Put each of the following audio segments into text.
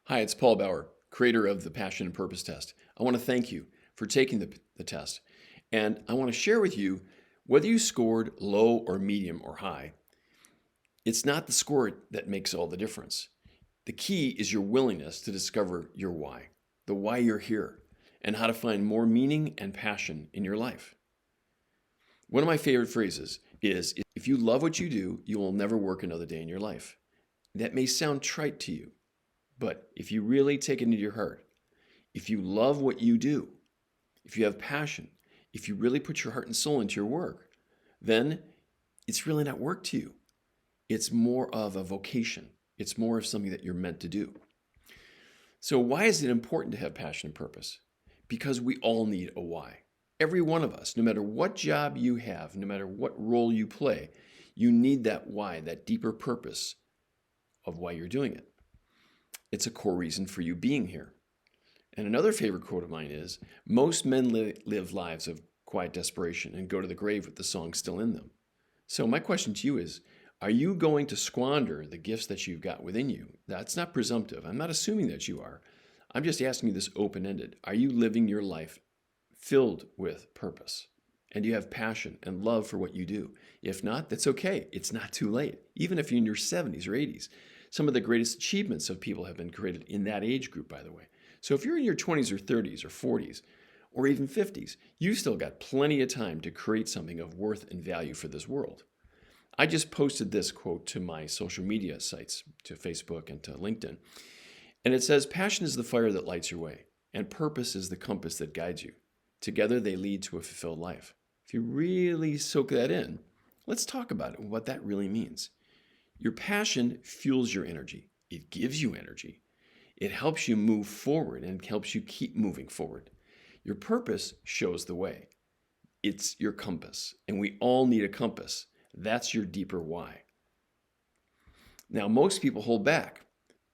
Hi, it's Paul Bauer, creator of the Passion and Purpose Test. I want to thank you for taking the test. And I want to share with you whether you scored low or medium or high, it's not the score that makes all the difference. The key is your willingness to discover your why, the why you're here, and how to find more meaning and passion in your life. One of my favorite phrases is if you love what you do, you will never work another day in your life. That may sound trite to you, but if you really take it into your heart, if you love what you do, if you have passion, if you really put your heart and soul into your work, then it's really not work to you. It's more of a vocation. It's more of something that you're meant to do. So why is it important to have passion and purpose? Because we all need a why. Every one of us, no matter what job you have, no matter what role you play, you need that why, that deeper purpose of why you're doing it. It's a core reason for you being here. And another favorite quote of mine is, most men live lives of quiet desperation and go to the grave with the song still in them. So my question to you is, are you going to squander the gifts that you've got within you? That's not presumptive. I'm not assuming that you are. I'm just asking you this open-ended. Are you living your life filled with purpose? And do you have passion and love for what you do? If not, that's okay. It's not too late. Even if you're in your 70s or 80s. Some of the greatest achievements of people have been created in that age group, by the way. So if you're in your 20s or 30s or 40s or even 50s, you've still got plenty of time to create something of worth and value for this world. I just posted this quote to my social media sites, to Facebook and to LinkedIn. And it says, passion is the fire that lights your way, and purpose is the compass that guides you. Together they lead to a fulfilled life. If you really soak that in, let's talk about it, what that really means. Your passion fuels your energy. It gives you energy. It helps you move forward and helps you keep moving forward. Your purpose shows the way. It's your compass, and we all need a compass. That's your deeper why. Now, most people hold back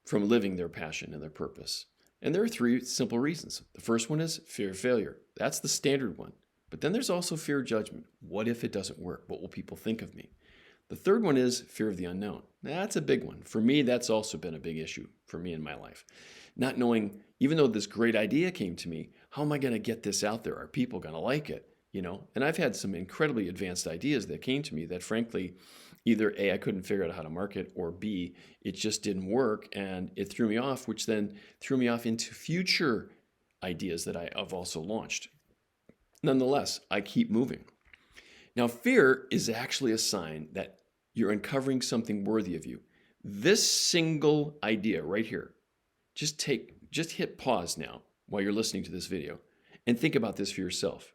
from living their passion and their purpose. And there are three simple reasons. The first one is fear of failure. That's the standard one. But then there's also fear of judgment. What if it doesn't work? What will people think of me? The third one is fear of the unknown. That's a big one. For me, that's also been a big issue for me in my life. Not knowing, even though this great idea came to me, how am I going to get this out there? Are people going to like it? And I've had some incredibly advanced ideas that came to me that frankly, either A, I couldn't figure out how to market, or B, it just didn't work and it threw me off, which then threw me off into future ideas that I've also launched. Nonetheless, I keep moving. Now, fear is actually a sign that you're uncovering something worthy of you. This single idea right here, just hit pause now while you're listening to this video and think about this for yourself.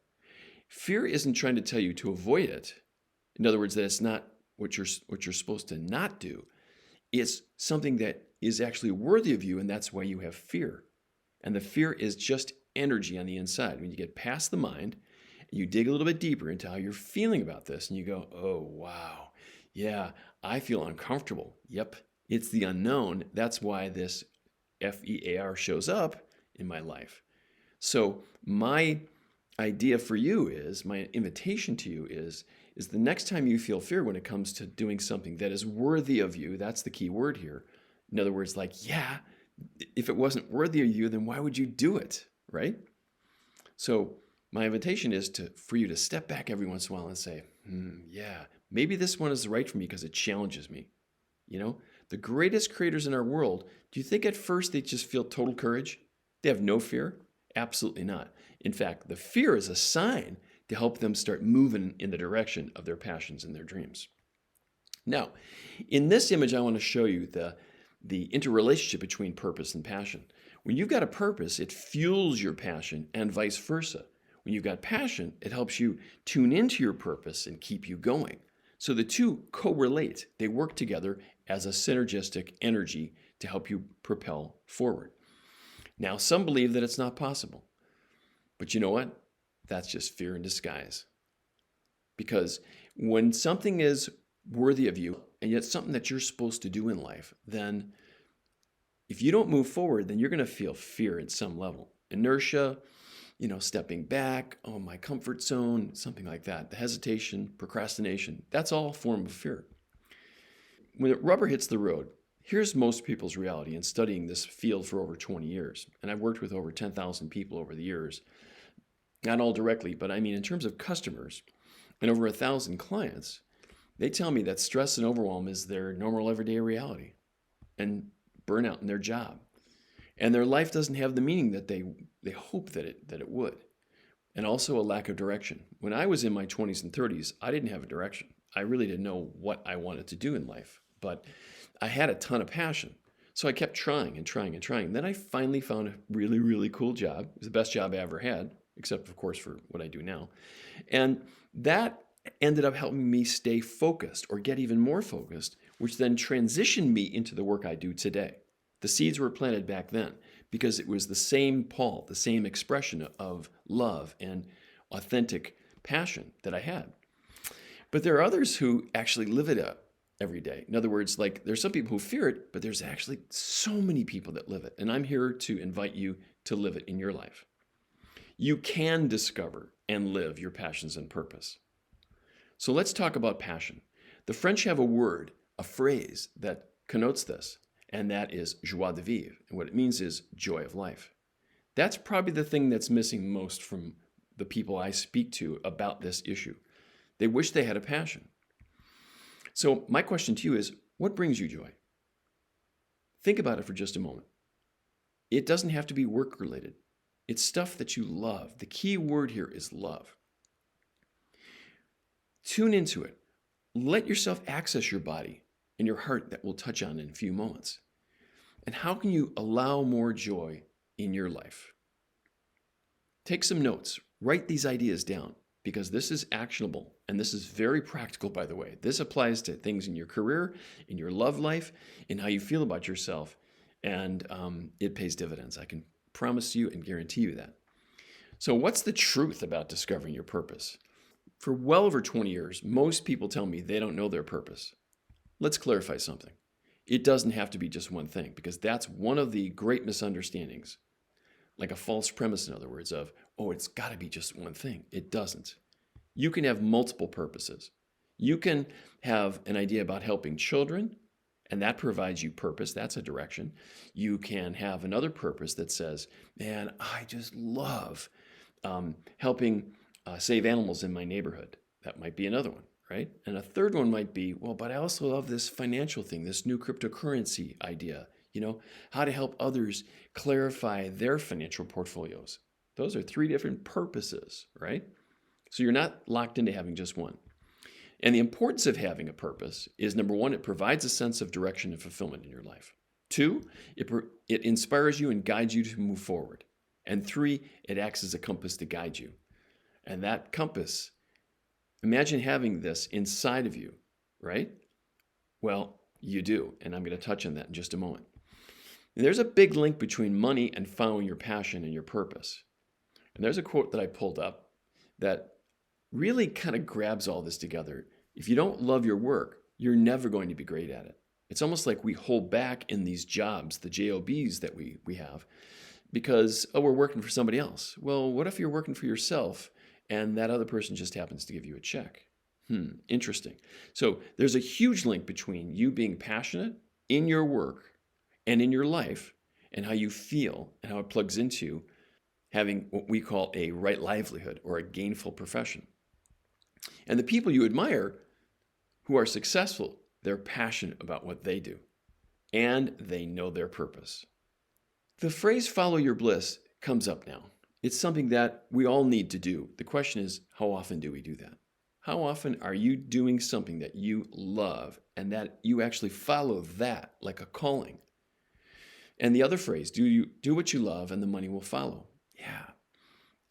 Fear isn't trying to tell you to avoid it. In other words, that it's not what you're supposed to not do. It's something that is actually worthy of you, and that's why you have fear. And the fear is just energy on the inside. When you get past the mind, you dig a little bit deeper into how you're feeling about this, and you go, oh, wow, yeah, I feel uncomfortable. Yep, it's the unknown. That's why this FEAR shows up in my life. So my idea for you is, my invitation to you is the next time you feel fear when it comes to doing something that is worthy of you, that's the key word here. In other words, like, yeah, if it wasn't worthy of you, then why would you do it, right? So my invitation is for you to step back every once in a while and say, yeah, maybe this one is right for me because it challenges me. The greatest creators in our world, do you think at first they just feel total courage? They have no fear? Absolutely not. In fact, the fear is a sign to help them start moving in the direction of their passions and their dreams. Now, in this image, I want to show you the interrelationship between purpose and passion. When you've got a purpose, it fuels your passion and vice versa. When you've got passion, it helps you tune into your purpose and keep you going. So the two correlate. They work together as a synergistic energy to help you propel forward. Now, some believe that it's not possible. But you know what? That's just fear in disguise. Because when something is worthy of you, and yet something that you're supposed to do in life, then if you don't move forward, then you're going to feel fear at some level. Inertia, stepping back, my comfort zone, something like that. The hesitation, procrastination, that's all a form of fear. When the rubber hits the road, Here's most people's reality in studying this field for over 20 years. And I've worked with over 10,000 people over the years. Not all directly, but I mean in terms of customers and over 1,000 clients, they tell me that stress and overwhelm is their normal everyday reality and burnout in their job. And their life doesn't have the meaning that they hope that it would. And also a lack of direction. When I was in my 20s and 30s, I didn't have a direction. I really didn't know what I wanted to do in life, but I had a ton of passion. So I kept trying and trying and trying. Then I finally found a really, really cool job. It was the best job I ever had, except of course for what I do now. And that ended up helping me stay focused or get even more focused, which then transitioned me into the work I do today. The seeds were planted back then because it was the same Paul, the same expression of love and authentic passion that I had. But there are others who actually live it up every day. In other words, like there's some people who fear it, but there's actually so many people that live it. And I'm here to invite you to live it in your life. You can discover and live your passions and purpose. So let's talk about passion. The French have a word, a phrase that connotes this, and that is joie de vivre. And what it means is joy of life. That's probably the thing that's missing most from the people I speak to about this issue. They wish they had a passion. So my question to you is, what brings you joy? Think about it for just a moment. It doesn't have to be work related. It's stuff that you love. The key word here is love. Tune into it. Let yourself access your body and your heart that we'll touch on in a few moments. And how can you allow more joy in your life? Take some notes. Write these ideas down because this is actionable and this is very practical, by the way. This applies to things in your career, in your love life, in how you feel about yourself, and it pays dividends. I can promise you and guarantee you that. So what's the truth about discovering your purpose? For well over 20 years, most people tell me they don't know their purpose. Let's clarify something. It doesn't have to be just one thing because that's one of the great misunderstandings. Like a false premise, in other words, of, oh, it's got to be just one thing. It doesn't. You can have multiple purposes. You can have an idea about helping children, and that provides you purpose. That's a direction. You can have another purpose that says, man, I just love helping save animals in my neighborhood. That might be another one, right? And a third one might be, well, but I also love this financial thing, this new cryptocurrency idea. How to help others clarify their financial portfolios. Those are three different purposes, right? So you're not locked into having just one. And the importance of having a purpose is, number one, it provides a sense of direction and fulfillment in your life. Two, it inspires you and guides you to move forward. And three, it acts as a compass to guide you. And that compass, imagine having this inside of you, right? Well, you do, and I'm going to touch on that in just a moment. There's a big link between money and following your passion and your purpose. And there's a quote that I pulled up that really kind of grabs all this together. If you don't love your work, you're never going to be great at it. It's almost like we hold back in these jobs, the JOBs that we have, because, we're working for somebody else. Well, what if you're working for yourself and that other person just happens to give you a check? Interesting. So there's a huge link between you being passionate in your work and in your life and how you feel and how it plugs into having what we call a right livelihood or a gainful profession. And the people you admire who are successful, they're passionate about what they do and they know their purpose. The phrase follow your bliss comes up now. It's something that we all need to do. The question is, how often do we do that? How often are you doing something that you love and that you actually follow that like a calling? And the other phrase, do what you love and the money will follow. Yeah.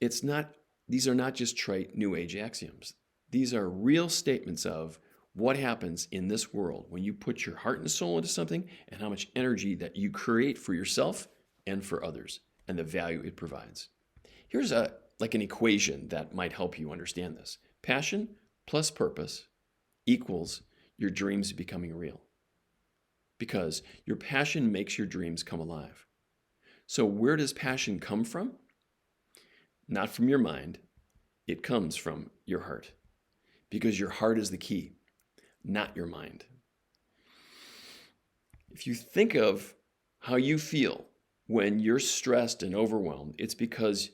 These are not just trite New Age axioms. These are real statements of what happens in this world when you put your heart and soul into something and how much energy that you create for yourself and for others and the value it provides. Here's an equation that might help you understand this. Passion plus purpose equals your dreams becoming real. Because your passion makes your dreams come alive. So where does passion come from? Not from your mind. It comes from your heart. Because your heart is the key, not your mind. If you think of how you feel when you're stressed and overwhelmed, it's because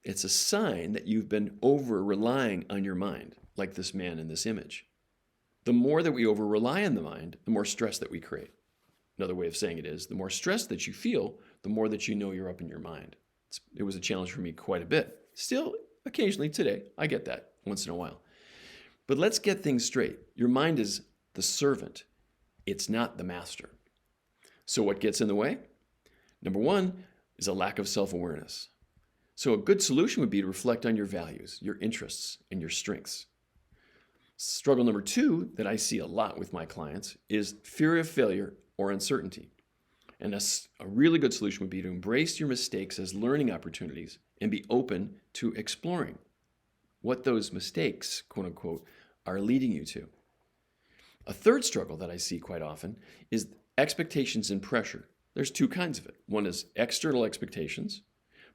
it's a sign that you've been over-relying on your mind, like this man in this image. The more that we over-rely on the mind, the more stress that we create. Another way of saying it is, the more stress that you feel, the more that you know you're up in your mind. It was a challenge for me quite a bit. Still, occasionally today, I get that once in a while. But let's get things straight. Your mind is the servant. It's not the master. So what gets in the way? Number one is a lack of self-awareness. So a good solution would be to reflect on your values, your interests, and your strengths. Struggle number two that I see a lot with my clients is fear of failure or uncertainty. And a really good solution would be to embrace your mistakes as learning opportunities and be open to exploring what those mistakes, quote unquote, are leading you to. A third struggle that I see quite often is expectations and pressure. There's two kinds of it. One is external expectations,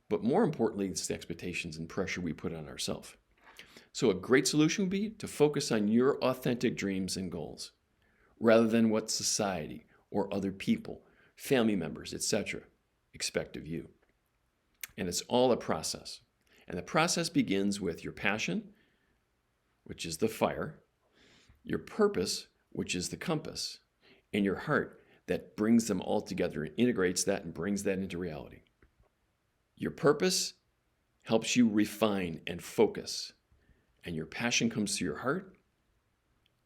but more importantly, it's the expectations and pressure we put on ourselves. So a great solution would be to focus on your authentic dreams and goals, rather than what society or other people, family members, etc., expect of you. And it's all a process. And the process begins with your passion, which is the fire, your purpose, which is the compass, and your heart that brings them all together and integrates that and brings that into reality. Your purpose helps you refine and focus, and your passion comes through your heart,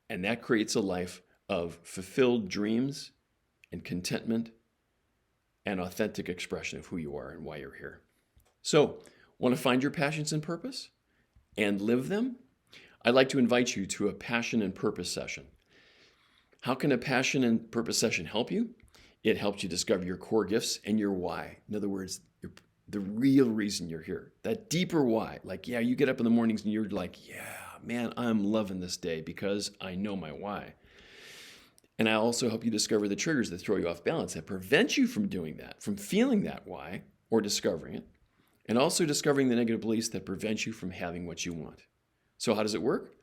and that creates a life of fulfilled dreams and contentment and authentic expression of who you are and why you're here. So, want to find your passions and purpose and live them? I'd like to invite you to a passion and purpose session. How can a passion and purpose session help you? It helps you discover your core gifts and your why. In other words, the real reason you're here. That deeper why. Like, yeah, you get up in the mornings and you're like, yeah, man, I'm loving this day because I know my why. And I also help you discover the triggers that throw you off balance, that prevent you from doing that, from feeling that why or discovering it, and also discovering the negative beliefs that prevent you from having what you want. So how does it work?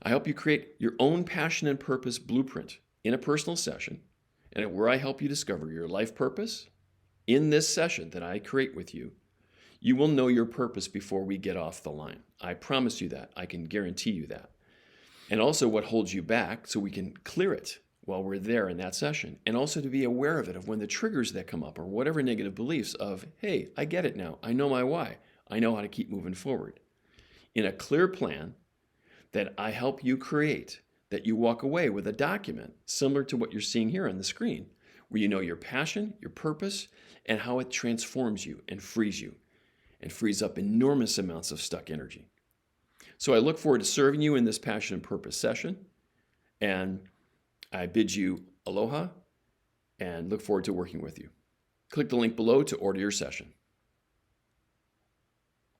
I help you create your own passion and purpose blueprint in a personal session, and where I help you discover your life purpose. In this session that I create with you, you will know your purpose before we get off the line. I promise you that. I can guarantee you that. And also what holds you back so we can clear it while we're there in that session. And also to be aware of it, of when the triggers that come up or whatever negative beliefs of, hey, I get it now. I know my why. I know how to keep moving forward. In a clear plan that I help you create, that you walk away with a document similar to what you're seeing here on the screen, where you know your passion, your purpose, and how it transforms you and frees up enormous amounts of stuck energy. So I look forward to serving you in this passion and purpose session, and I bid you aloha and look forward to working with you. Click the link below to order your session.